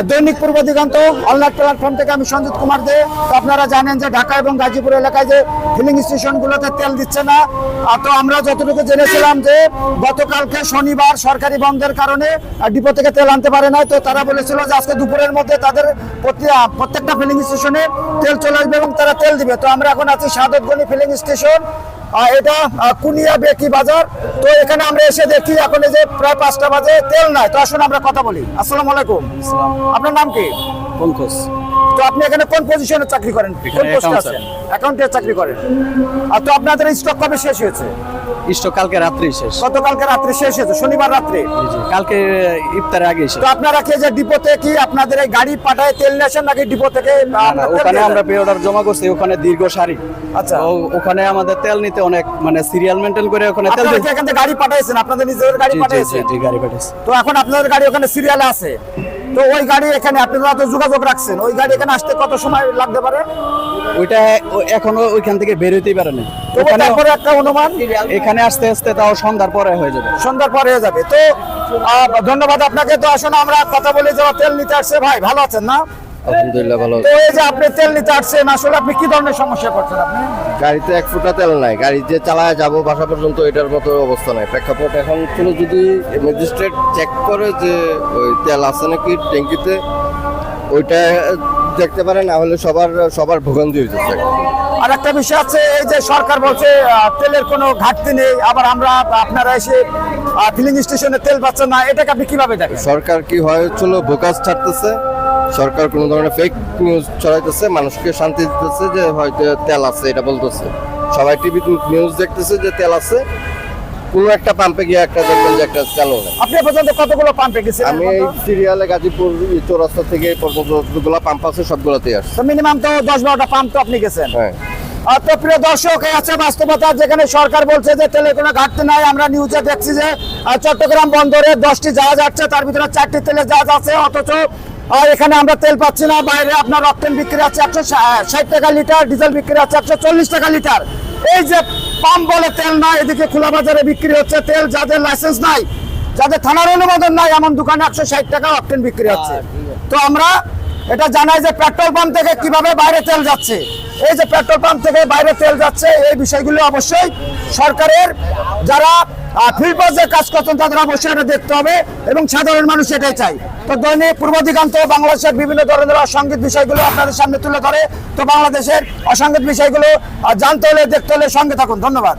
দৈনিক পূর্ব দিগন্ত online platform থেকে আমি সঞ্জিত কুমার দে। তো আপনারা জানেন যে ঢাকা এবং গাজীপুর এলাকায় যে ফিলিং স্টেশনগুলোতে তেল দিচ্ছে না। তো আমরা যতটুকু জেনেছিলাম যে গতকালকে শনিবার সরকারি বন্ধের কারণে ডিপো থেকে তেল আনতে পারে না। তো তারা বলেছিল যে আজকে দুপুরের মধ্যে তাদের প্রত্যেকটা ফিলিং স্টেশনে তেল চলে আসবে এবং তারা তেল দিবে। তো আমরা এখন আছি সাদতগণি ফিলিং স্টেশন, এটা কুনিয়া বেকি বাজার। তো এখানে আমরা এসে দেখি এখন এই যে প্রায় 5টা বাজে তেল নাই। তো আসুন আমরা কথা বলি। আসসালামু আলাইকুম। আপনার নাম কি? পঙ্কজ। তো আপনি এখানে কোন পজিশনে চাকরি করেন? কোন পোস্টে আছেন? অ্যাকাউন্টে চাকরি করেন। আর তো আপনাদের স্টক কবে শেষ হয়েছে? স্টক কালকে রাত্রে শেষ। গতকালকে রাত্রে শেষ হয়েছে, শনিবার রাত্রে। কালকে ইফতারের আগে শেষ। তো আপনারা কি যে ডিপোতে কি আপনাদের এই গাড়ি পাঠায় তেল নিয়ে আসেন নাকি ডিপো থেকে? ওখানে আমরা পে অর্ডার জমা করছি, ওখানে দীর্ঘ সারি। আচ্ছা, ওখানে আমাদের তেল নিতে অনেক মানে সিরিয়াল মেইনটেইন করে ওখানে তেল আপনারা কি এখান থেকে গাড়ি পাঠাইছেন? আপনাদের নিজেদের গাড়ি পাঠাইছেন? জি গাড়ি পাঠাইছি। তো এখন আপনাদের গাড়ি ওখানে সিরিয়ালে আছে। তো ওই গাড়ি এখানে আপনারা তো যোগাযোগ রাখছেন, ওই গাড়ি এখানে আসতে কত সময় লাগতে পারে? ওইটা এখনো ওইখান থেকে বের হইতেই পারে না। তো তারপরে একটা অনুমান এখানে আসতে আসতে তাও সন্ধ্যার পরে হয়ে যাবে। সন্ধ্যার পরে হয়ে যাবে। তো ধন্যবাদ আপনাকে। তো আসলে আমরা কথা বলি যে তেল নিতে আসছে। ভাই ভালো আছেন না? আলহামদুলিল্লাহ ভালো। তো এই যে আপনি তেল নিতে আসছেন, আসলে আপনি কি ধরনের সমস্যা করছেন? আপনি গাড়িতে 1 ফুটা তেল নাই, গাড়ি যে চালায় যাবো বাসা পর্যন্ত এটার মতো অবস্থা নাই। প্রেক্ষাপট এখন কোনো যদি ম্যাজিস্ট্রেট চেক করে যে ওই তেল আছে নাকি ট্যাঙ্কিতে, ওইটা দেখতে পারে, না হলে সবার ভোগান্তি হইতেছে। আর একটা বিষয় আছে, এই যে সরকার বলছে তেলের কোনো ঘাটতি নেই, আবার আপনারা এসে ফিলিং স্টেশনে তেল পাচ্ছেন না, এটাকে আপনি কিভাবে দেখেন? সরকার কি হয়েছিল বোকাস ছাড়তেছে, সরকার কোনো ধরনের ফেক নিউজ ছড়াইতেছে, মানুষকে শান্তি দিতেছে যে হয়তো তেল আছে এটা বলতেছে। সবাই টিভি নিউজ দেখতেছে যে তেল আছে, কোনো একটা পাম্পে গিয়ে একটা দেখবেন যে একটা চালু নেই। আপনি পর্যন্ত কতগুলো পাম্পে গেছেন? আমি এই সিরিয়ালে গাজীপুর চৌরাস্তা থেকে পর্যন্ত যতগুলো পাম্প আছে সবগুলোতেই আসছে। মিনিমাম তো 10-12টা পাম্প তো আপনি গেছেন। হ্যাঁ। তো প্রিয় দর্শক, এই আছে বাস্তবতা, যেখানে সরকার বলছে যে তেলের কোনো ঘাটতি নাই। আমরা নিউজে দেখছি যে চট্টগ্রাম বন্দরে 10টি জাহাজ আসছে, তার ভিতরে 4টি তেলের জাহাজ আছে, অথচ এখানে আমরা তেল পাচ্ছি না। বাইরে আপনার অকটেন বিক্রি আছে 160 টাকা লিটার, ডিজেল বিক্রি আছে 140 টাকা লিটার। এই যে পাম্প বলে তেল নাই, এদিকে খোলা বাজারে বিক্রি হচ্ছে তেল। যাদের লাইসেন্স নাই, যাদের থানার অনুমোদন নাই, এমন দোকানে 160 টাকা অকটেন বিক্রি হচ্ছে। তো আমরা এটা জানাই যে পেট্রোল পাম্প থেকে কিভাবে বাইরে তেল যাচ্ছে। এই যে পেট্রোল পাম্প থেকে বাইরে তেল যাচ্ছে, এই বিষয়গুলো অবশ্যই সরকারের যারা ফিল্ড পর্যায়ে কাজ করছেন তাদের অবশ্যই এটা দেখতে হবে, এবং সাধারণ মানুষ এটাই চাই। তো দৈনিক পূর্ব দিগন্ত বাংলাদেশের বিভিন্ন ধরনের অসংগীত বিষয়গুলো আপনাদের সামনে তুলে ধরে। তো বাংলাদেশের অসংগীত বিষয়গুলো জানতে হলে, দেখতে হলে সঙ্গে থাকুন। ধন্যবাদ।